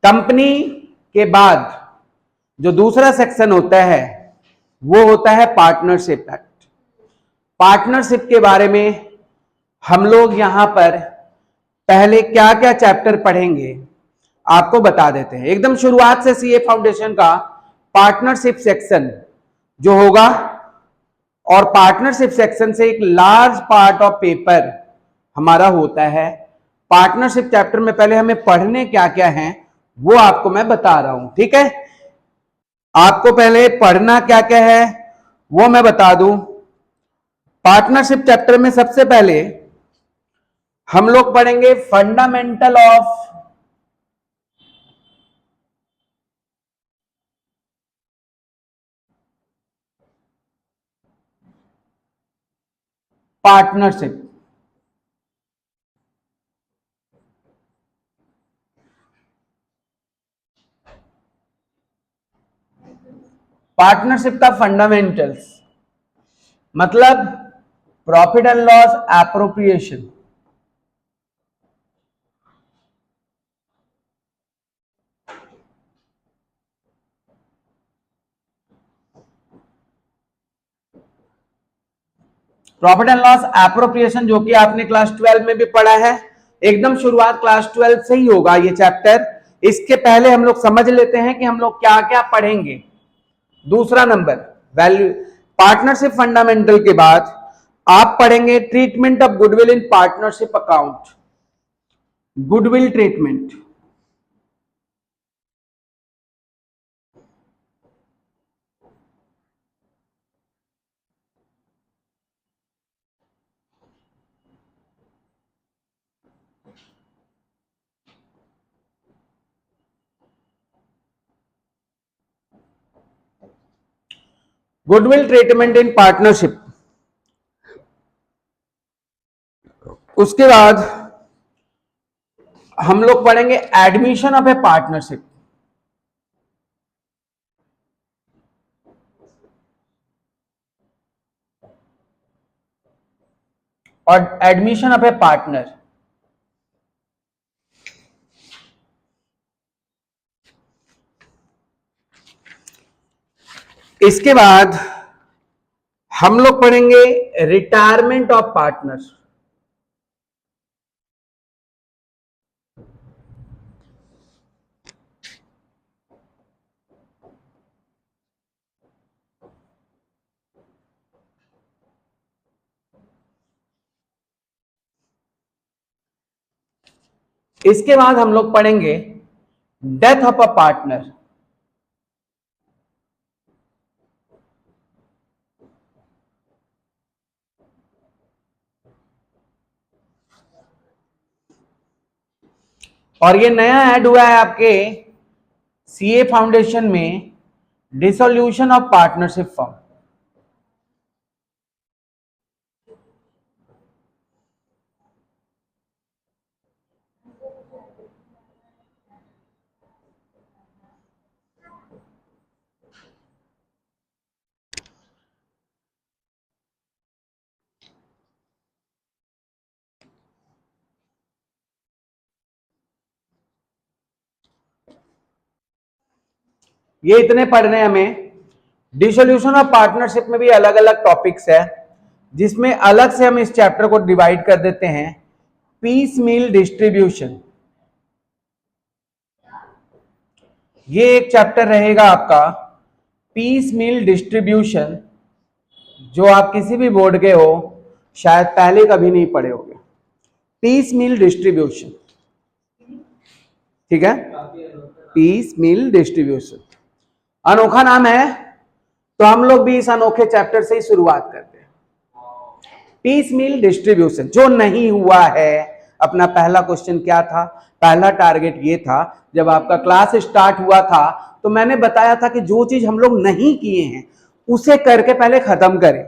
Company के बाद जो दूसरा सेक्शन होता है वो होता है पार्टनरशिप एक्ट। पार्टनरशिप के बारे में हम लोग यहां पर पहले क्या क्या चैप्टर पढ़ेंगे आपको बता देते हैं। एकदम शुरुआत से सीए फाउंडेशन का पार्टनरशिप सेक्शन जो होगा, और पार्टनरशिप सेक्शन से एक लार्ज पार्ट ऑफ पेपर हमारा होता है। पार्टनरशिप चैप्टर में पहले हमें पढ़ने क्या क्या है वो आपको मैं बता रहा हूं, ठीक है। आपको पहले पढ़ना क्या क्या है वो मैं बता दूं। पार्टनरशिप चैप्टर में सबसे पहले हम लोग पढ़ेंगे फंडामेंटल ऑफ पार्टनरशिप। पार्टनरशिप का फंडामेंटल्स मतलब profit and loss appropriation, profit and loss appropriation जो कि आपने क्लास 12 में भी पढ़ा है। एकदम शुरुआत क्लास 12 से ही होगा ये चैप्टर। इसके पहले हम लोग समझ लेते हैं कि हम लोग क्या क्या पढ़ेंगे। दूसरा नंबर वैल्यू पार्टनरशिप फंडामेंटल के बाद आप पढ़ेंगे treatment of goodwill in partnership account. Goodwill treatment, goodwill treatment in partnership. उसके बाद हम लोग पढ़ेंगे एडमिशन ऑफ ए पार्टनरशिप और एडमिशन ऑफ ए पार्टनर। इसके बाद हम लोग पढ़ेंगे रिटायरमेंट ऑफ पार्टनर इसके बाद हम लोग पढ़ेंगे डेथ ऑफ अ पार्टनर। और ये नया ऐड हुआ है आपके सीए फाउंडेशन में, डिसोल्यूशन ऑफ पार्टनरशिप फॉर्म। ये इतने पढ़ने हमें। डिसोल्यूशन ऑफ पार्टनरशिप में भी अलग अलग टॉपिक्स है, जिसमें अलग से हम इस चैप्टर को डिवाइड कर देते हैं। पीस मील डिस्ट्रीब्यूशन, ये एक चैप्टर रहेगा आपका पीस मील डिस्ट्रीब्यूशन, जो आप किसी भी बोर्ड के हो शायद पहले कभी नहीं पढ़े होंगे। पीस मील डिस्ट्रीब्यूशन, ठीक है, पीस मील डिस्ट्रीब्यूशन अनोखा नाम है, तो हम लोग भी इस अनोखे चैप्टर से ही शुरुआत करते हैं। पीस मील डिस्ट्रीब्यूशन जो नहीं हुआ है, अपना पहला क्वेश्चन क्या था, पहला टारगेट ये था। जब आपका क्लास स्टार्ट हुआ था तो मैंने बताया था कि जो चीज हम लोग नहीं किए हैं उसे करके पहले खत्म करें,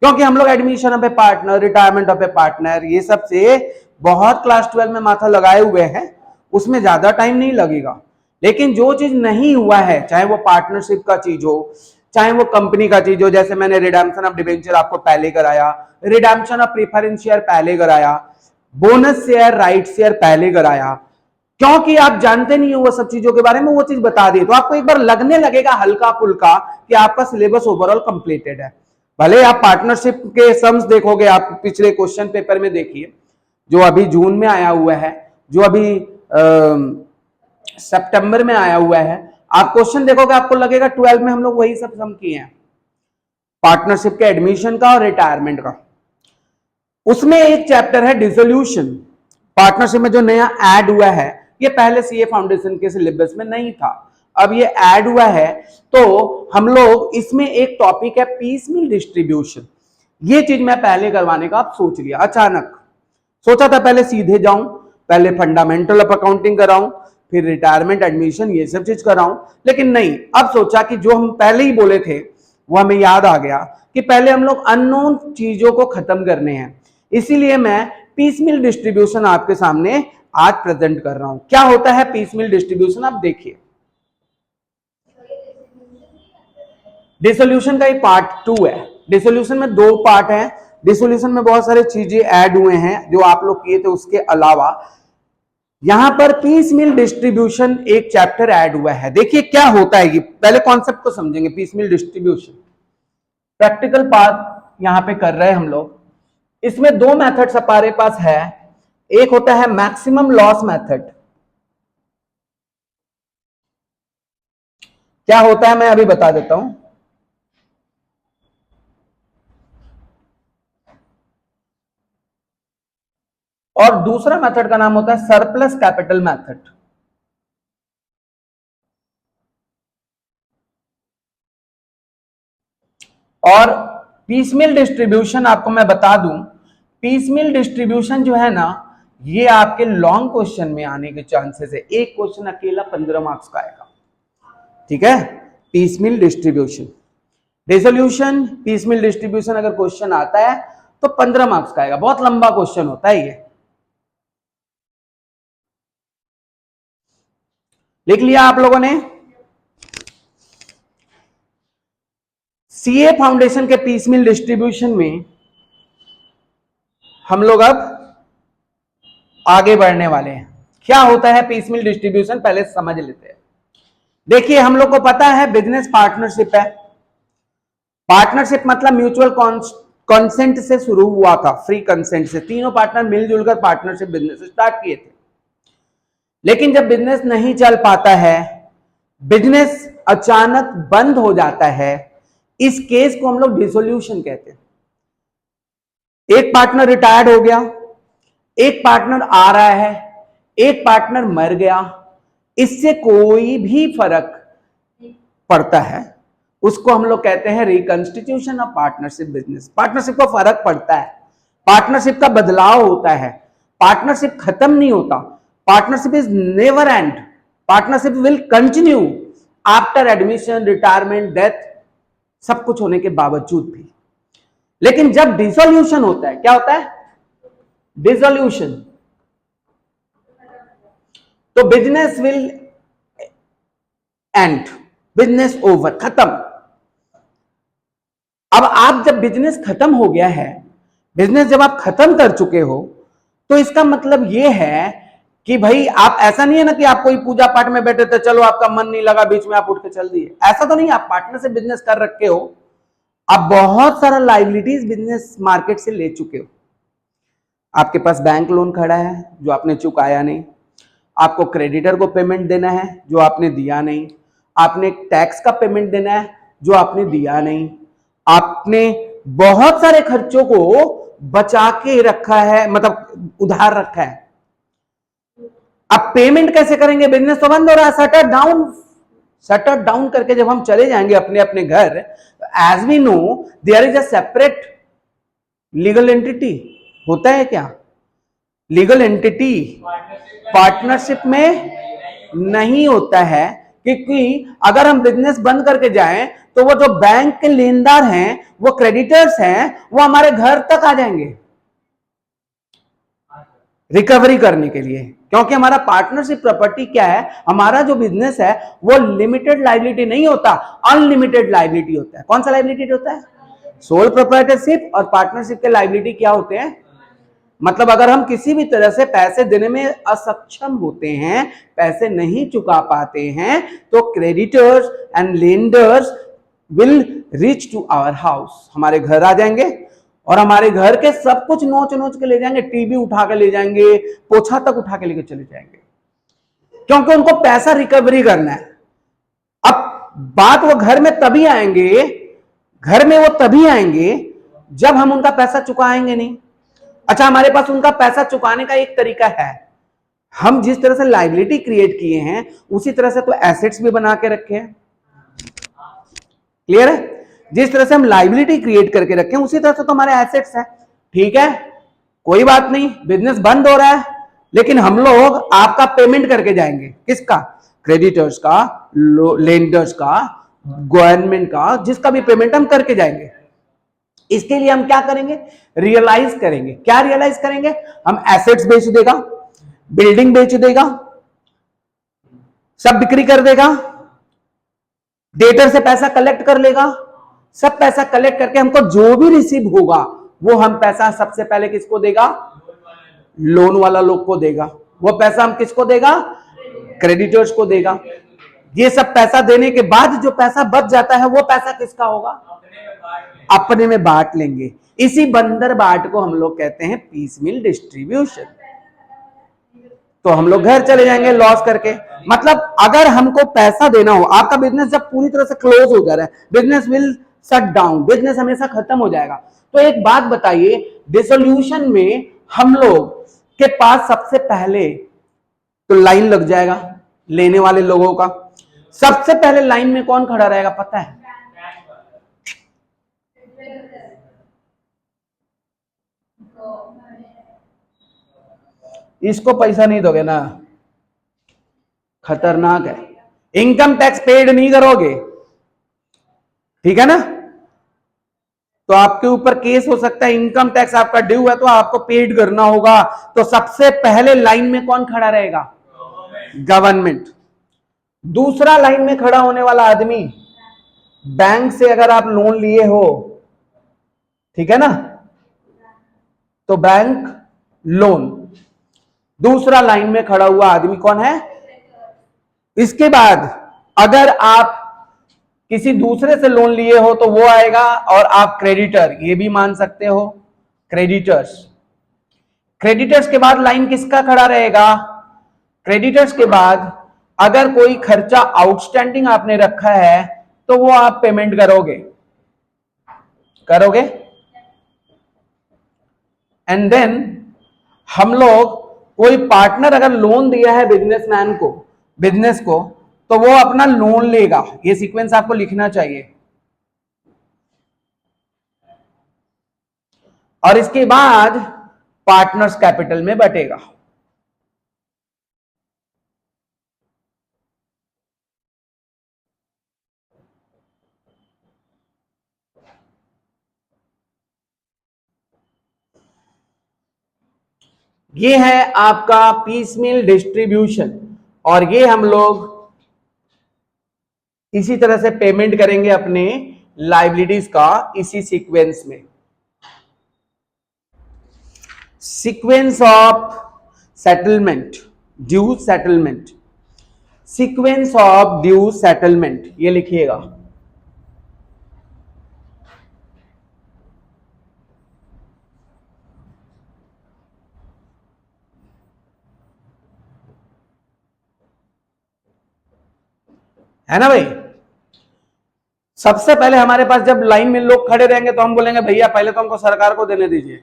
क्योंकि हम लोग admission of A partner, retirement of A partner, ये सब से बहुत क्लास 12 में माथा लगाए हुए हैं, उसमें ज्यादा टाइम नहीं लगेगा। लेकिन जो चीज नहीं हुआ है, चाहे वो पार्टनरशिप का चीज हो, चाहे वो कंपनी का चीज हो, जैसे मैंने रिडेम्पशन ऑफ डिबेंचर आपको पहले कराया, रिडेम्पशन ऑफ प्रेफरेंस शेयर पहले कराया, बोनस शेयर, राइट शेयर पहले कराया, क्योंकि आप जानते नहीं हो वो सब चीजों के बारे में, वो चीज बता दी तो आपको एक बार लगने लगेगा हल्का फुल्का कि आपका सिलेबस ओवरऑल कंप्लीटेड है। भले आप पार्टनरशिप के सम्स देखोगे, आप पिछले क्वेश्चन पेपर में देखिए जो अभी जून में आया हुआ है, जो अभी सितंबर में आया हुआ है, आप क्वेश्चन देखोगे आपको लगेगा 12 में हम लोग वही सब सम किए हैं, पार्टनरशिप के एडमिशन का और रिटायरमेंट का। उसमें एक चैप्टर है डिसोल्यूशन, पार्टनरशिप में जो नया ऐड हुआ है, ये पहले सीए फाउंडेशन के सिलेबस में नहीं था, अब ये ऐड हुआ है। तो हम लोग इसमें एक टॉपिक है पीसमील डिस्ट्रीब्यूशन, ये चीज मैं पहले करवाने का अब सोच लिया, अचानक सोचा था पहले सीधे जाऊं, पहले फंडामेंटल ऑफ अकाउंटिंग कराऊं, फिर रिटायरमेंट एडमिशन ये सब चीज कराऊं, लेकिन नहीं, अब सोचा कि जो हम पहले ही बोले थे वो हमें याद आ गया कि पहले हम लोग अननोन चीजों को खत्म करने हैं, इसीलिए मैं पीसमील डिस्ट्रीब्यूशन आपके सामने आज प्रेजेंट कर रहा हूं। क्या होता है पीसमील डिस्ट्रीब्यूशन, आप देखिए। डिसोल्यूशन का ही पार्ट 2 है, डिसोल्यूशन में 2 पार्ट है, डिसोल्यूशन में बहुत सारे चीजें ऐड हुए हैं जो आप लोग किए थे, उसके अलावा यहां पर पीसमील डिस्ट्रीब्यूशन एक चैप्टर ऐड हुआ है। देखिए क्या होता है, ये पहले कॉन्सेप्ट को समझेंगे। पीसमील डिस्ट्रीब्यूशन प्रैक्टिकल पार्ट यहां पे कर रहे हैं हम लोग। इसमें 2 मेथड्स हमारे पास है, एक होता है मैक्सिमम लॉस मेथड। क्या होता है मैं अभी बता देता हूं। और दूसरा मेथड का नाम होता है सरप्लस कैपिटल मेथड। और पीसमील डिस्ट्रीब्यूशन आपको मैं बता दूं, पीसमील डिस्ट्रीब्यूशन जो है ना, ये आपके लॉन्ग क्वेश्चन में आने के चांसेस है। एक क्वेश्चन अकेला 15 मार्क्स का आएगा, ठीक है। Piecemeal distribution, dissolution, piecemeal distribution अगर क्वेश्चन आता है तो 15 मार्क्स का आएगा, बहुत लंबा क्वेश्चन होता है ये। लिख लिया आप लोगों ने। सीए फाउंडेशन के पीसमील डिस्ट्रीब्यूशन में हम लोग अब आगे बढ़ने वाले हैं। क्या होता है पीसमील डिस्ट्रीब्यूशन, पहले समझ लेते हैं। देखिए हम लोग को पता है बिजनेस पार्टनरशिप है। पार्टनरशिप मतलब म्यूचुअल कंसेंट से शुरू हुआ था, फ्री कंसेंट से, तीनों पार्टनर मिलजुल कर पार्टनरशिप बिजनेस स्टार्ट किए थे। लेकिन जब बिजनेस नहीं चल पाता है, बिजनेस अचानक बंद हो जाता है, इस केस को हम लोग डिसोल्यूशन कहते हैं। एक पार्टनर रिटायर्ड हो गया, एक पार्टनर आ रहा है, एक पार्टनर मर गया, इससे कोई भी फर्क पड़ता है, उसको हम लोग कहते हैं reconstitution of partnership business. Partnership को फर्क पड़ता है, पार्टनरशिप का बदलाव होता है, पार्टनरशिप खत्म नहीं होता, partnership is never and, partnership will continue after admission, retirement, death, सब कुछ होने के बावजूद भी। लेकिन जब डिसोल्यूशन होता है, क्या होता है डिसोल्यूशन, तो business will and, business over, खत्म। अब आप जब बिजनेस खत्म हो गया है, बिजनेस जब आप खत्म कर चुके हो, तो इसका मतलब यह है कि भाई आप, ऐसा नहीं है ना कि आप कोई पूजा पाठ में बैठे थे, चलो आपका मन नहीं लगा, बीच में आप उठ के चल दिए, ऐसा तो नहीं। आप पार्टनर से बिजनेस कर रखे हो, आप बहुत सारा लाइबिलिटीज बिजनेस मार्केट से ले चुके हो। आपके पास बैंक लोन खड़ा है जो आपने चुकाया नहीं, आपको क्रेडिटर को पेमेंट देना है जो आपने दिया नहीं, आपने टैक्स का पेमेंट देना है जो आपने दिया नहीं, आपने बहुत सारे खर्चों को बचा के रखा है, मतलब उधार रखा है। अब पेमेंट कैसे करेंगे, बिजनेस तो बंद हो रहा है, शटर डाउन करके जब हम चले जाएंगे अपने अपने घर, as we know there is a separate legal entity. होता है क्या लीगल एंटिटी? पार्टनरशिप में नहीं होता है, क्योंकि अगर हम बिजनेस बंद करके जाएं तो वो जो बैंक के लेनदार हैं, वो क्रेडिटर्स हैं, वो हमारे घर तक आ जाएंगे रिकवरी करने के लिए। क्योंकि हमारा पार्टनरशिप प्रॉपर्टी क्या है, हमारा जो बिजनेस है वो लिमिटेड लायबिलिटी नहीं होता, अनलिमिटेड लायबिलिटी होता है। कौन सा लायबिलिटी होता है? सोल प्रोप्राइटरशिप और पार्टनरशिप के लायबिलिटी क्या होते हैं? मतलब अगर हम किसी भी तरह से पैसे देने में असक्षम होते हैं, पैसे नहीं चुका पाते हैं, तो creditors and lenders will reach to our house, हमारे घर आ जाएंगे और हमारे घर के सब कुछ नोच नोच के ले जाएंगे, टीवी उठा के ले जाएंगे, पोछा तक उठा के लेके चले जाएंगे, क्योंकि उनको पैसा रिकवरी करना है। अब बात वो घर में तभी आएंगे, घर में वो तभी आएंगे जब हम उनका पैसा चुकाएंगे नहीं। अच्छा, हमारे पास उनका पैसा चुकाने का एक तरीका है, हम जिस तरह से लायबिलिटी क्रिएट किए हैं उसी तरह से तो एसेट्स भी बना के रखे हैं। क्लियर है? जिस तरह से हम लायबिलिटी क्रिएट करके रखे हैं उसी तरह से तो हमारे एसेट्स है। ठीक है, कोई बात नहीं, बिजनेस बंद हो रहा है लेकिन हम लोग आपका पेमेंट करके जाएंगे। किसका? क्रेडिटर्स का, लेंडर्स का, गवर्नमेंट का, जिसका भी पेमेंट हम करके जाएंगे। इसके लिए हम क्या करेंगे? रियलाइज करेंगे। क्या रियलाइज करेंगे? हम एसेट्स बेच देगा, बिल्डिंग बेच देगा, सब बिक्री कर देगा, डेटर से पैसा कलेक्ट कर लेगा, सब पैसा कलेक्ट करके हमको जो भी रिसीव होगा वो हम पैसा सबसे पहले किसको देगा? लोन वाला लोग को देगा। वो पैसा हम किसको देगा? क्रेडिटर्स को देगा। ये सब पैसा देने के बाद जो पैसा बच जाता है वो पैसा किसका होगा? अपने में बांट लेंगे। इसी बंदर बाट को हम लोग कहते हैं पीसमील डिस्ट्रीब्यूशन। तो हम लोग घर चले जाएंगे लॉस करके। मतलब अगर हमको पैसा देना हो, आपका बिजनेस जब पूरी तरह से क्लोज हो जा रहा है, business will shut down, business हमेशा खत्म हो जाएगा। तो एक बात बताइए, डिसोल्यूशन में हम लोग के पास सबसे पहले तो लाइन लग जाएगा लेने वाले लोगों का। सबसे पहले लाइन में कौन खड़ा रहेगा पता है? इसको पैसा नहीं दोगे ना, खतरनाक है। इनकम टैक्स पेड नहीं करोगे, ठीक है ना, तो आपके ऊपर केस हो सकता है। इनकम टैक्स आपका ड्यू है तो आपको पेड करना होगा। तो सबसे पहले लाइन में कौन खड़ा रहेगा? गवर्नमेंट। दूसरा लाइन में खड़ा होने वाला आदमी, बैंक से अगर आप लोन लिए हो, ठीक है ना, तो बैंक लोन। दूसरा लाइन में खड़ा हुआ आदमी कौन है? इसके बाद अगर आप किसी दूसरे से लोन लिए हो तो वो आएगा, और आप क्रेडिटर, ये भी मान सकते हो, क्रेडिटर्स। क्रेडिटर्स के बाद लाइन किसका खड़ा रहेगा? क्रेडिटर्स के बाद अगर कोई खर्चा आउटस्टैंडिंग आपने रखा है तो वो आप पेमेंट करोगे। एंड देन हम लोग, कोई पार्टनर अगर लोन दिया है बिजनेसमैन को, बिजनेस को, तो वो अपना लोन लेगा। ये सीक्वेंस आपको लिखना चाहिए। और इसके बाद पार्टनर्स कैपिटल में बटेगा। ये है आपका पीसमील डिस्ट्रीब्यूशन, और ये हम लोग इसी तरह से पेमेंट करेंगे अपने लायबिलिटीज का, इसी सीक्वेंस में। Sequence of settlement, due settlement, sequence of due settlement, ये लिखिएगा। है ना भाई? सबसे पहले हमारे पास जब लाइन में लोग खड़े रहेंगे तो हम बोलेंगे भैया पहले तो हमको सरकार को देने दीजिए।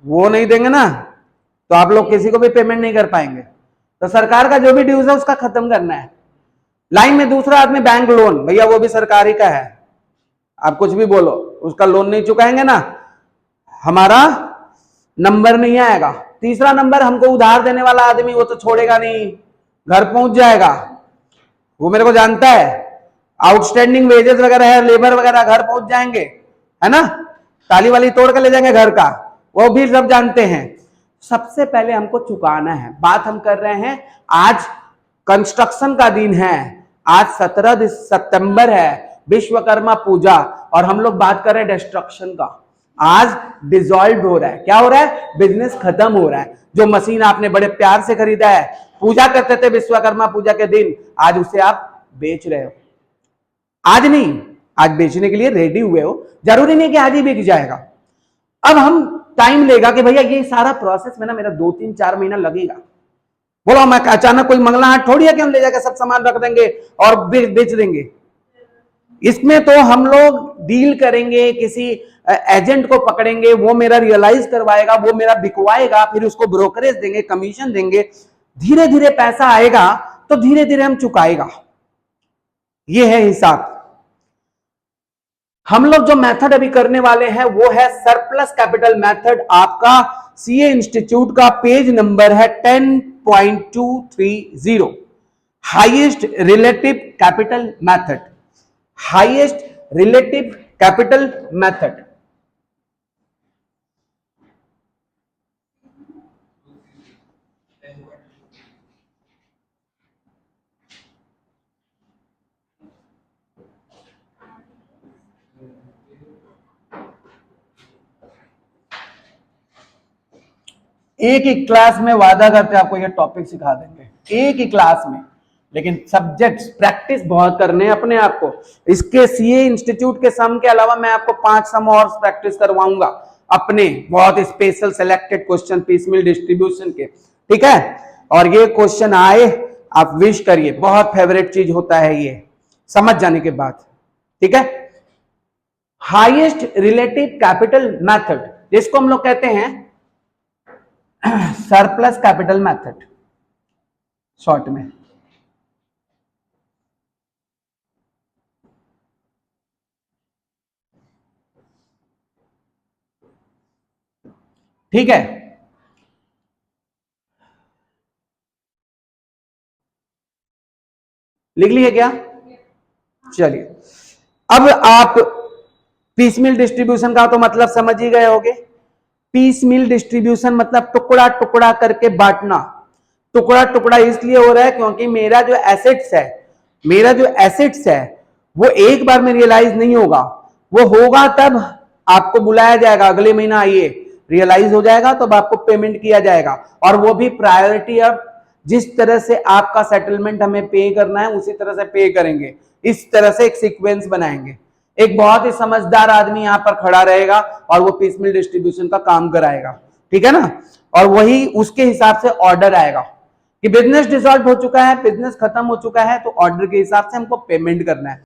वो नहीं देंगे ना तो आप लोग किसी को भी पेमेंट नहीं कर पाएंगे। तो सरकार का जो भी ड्यूज है उसका खत्म करना है। लाइन में दूसरा आदमी बैंक लोन, भैया वो भी सरकार ही का है, आप कुछ भी बोलो, उसका लोन नहीं चुकाएंगे ना, हमारा नंबर नहीं आएगा। तीसरा नंबर हमको उधार देने वाला आदमी, वो तो छोड़ेगा नहीं, घर पहुंच जाएगा, वो मेरे को जानता है। आउटस्टैंडिंग वेजेस वगैरह है, लेबर वगैरह, घर पहुंच जाएंगे, है ना, ताली वाली तोड़ कर ले जाएंगे घर का, वो भी सब जानते हैं। सबसे पहले हमको चुकाना है। बात हम कर रहे हैं, आज कंस्ट्रक्शन का दिन है, आज 17 सितंबर है, विश्वकर्मा पूजा, और हम लोग बात कर रहे हैं डिस्ट्रक्शन का। आज डिसॉल्व हो रहा है। क्या हो रहा है? बिजनेस खत्म हो रहा है। जो मशीन आपने बड़े प्यार से खरीदा है, पूजा करते थे विश्वकर्मा पूजा के दिन, आज उसे आप बेच रहे हो। आज नहीं, आज बेचने के लिए रेडी हुए हो, जरूरी नहीं कि आज ही बिक जाएगा। अब हम टाइम लेगा कि भैया ये सारा प्रोसेस में ना मेरा 2-3-4 महीना लगेगा। बोलो मैं अचानक कोई मंगला हाट थोड़ी है कि हम ले जाकर सब सामान रख देंगे और बेच देंगे। इसमें तो हम लोग डील करेंगे, किसी एजेंट को पकड़ेंगे, वो मेरा रियलाइज करवाएगा, वो मेरा बिकवाएगा, फिर उसको ब्रोकरेज देंगे, कमीशन देंगे, धीरे धीरे पैसा आएगा तो धीरे धीरे हम चुकाएगा। ये है हिसाब। हम लोग जो मेथड अभी करने वाले हैं वो है सरप्लस कैपिटल मेथड। आपका सीए इंस्टीट्यूट का पेज नंबर है 10.230, highest relative capital method. Highest relative capital method. एक ही क्लास में वादा करते आपको ये टॉपिक सिखा देंगे, एक ही क्लास में, लेकिन सब्जेक्ट्स प्रैक्टिस बहुत करने अपने आप को। इसके सीए इंस्टीट्यूट के सम के अलावा मैं आपको 5 सम और प्रैक्टिस करवाऊंगा अपने, बहुत special selected question piecemeal distribution के, ठीक है। और ये क्वेश्चन आए आप विश करिए, बहुत फेवरेट चीज होता है ये समझ जाने के बाद, ठीक है। हाईएस्ट रिलेटिव कैपिटल मेथड, जिसको हम लोग कहते हैं सरप्लस कैपिटल मेथड शॉर्ट में। ठीक है, लिख लिए क्या? चलिए, अब आप पीसमिल डिस्ट्रीब्यूशन का तो मतलब समझ ही गए होंगे। पीस मिल डिस्ट्रीब्यूशन मतलब टुकड़ा टुकड़ा करके बांटना। टुकड़ा टुकड़ा इसलिए हो रहा है क्योंकि मेरा जो एसेट्स है वो एक बार में रियलाइज नहीं होगा, वो होगा तब आपको बुलाया जाएगा, अगले महीना आइए, रियलाइज हो जाएगा तब आपको पेमेंट किया जाएगा, और वो भी प्रायोरिटी। अब जिस तरह से आपका सेटलमेंट हमें पे करना है उसी तरह से पे करेंगे, इस तरह से एक सीक्वेंस बनाएंगे। एक बहुत ही समझदार आदमी यहां पर खड़ा रहेगा और वो पीसमिल डिस्ट्रीब्यूशन का काम कराएगा, ठीक है ना। और वही उसके हिसाब से ऑर्डर आएगा कि बिजनेस डिसॉल्व हो चुका है, बिजनेस खत्म हो चुका है, तो ऑर्डर के हिसाब से हमको पेमेंट करना है।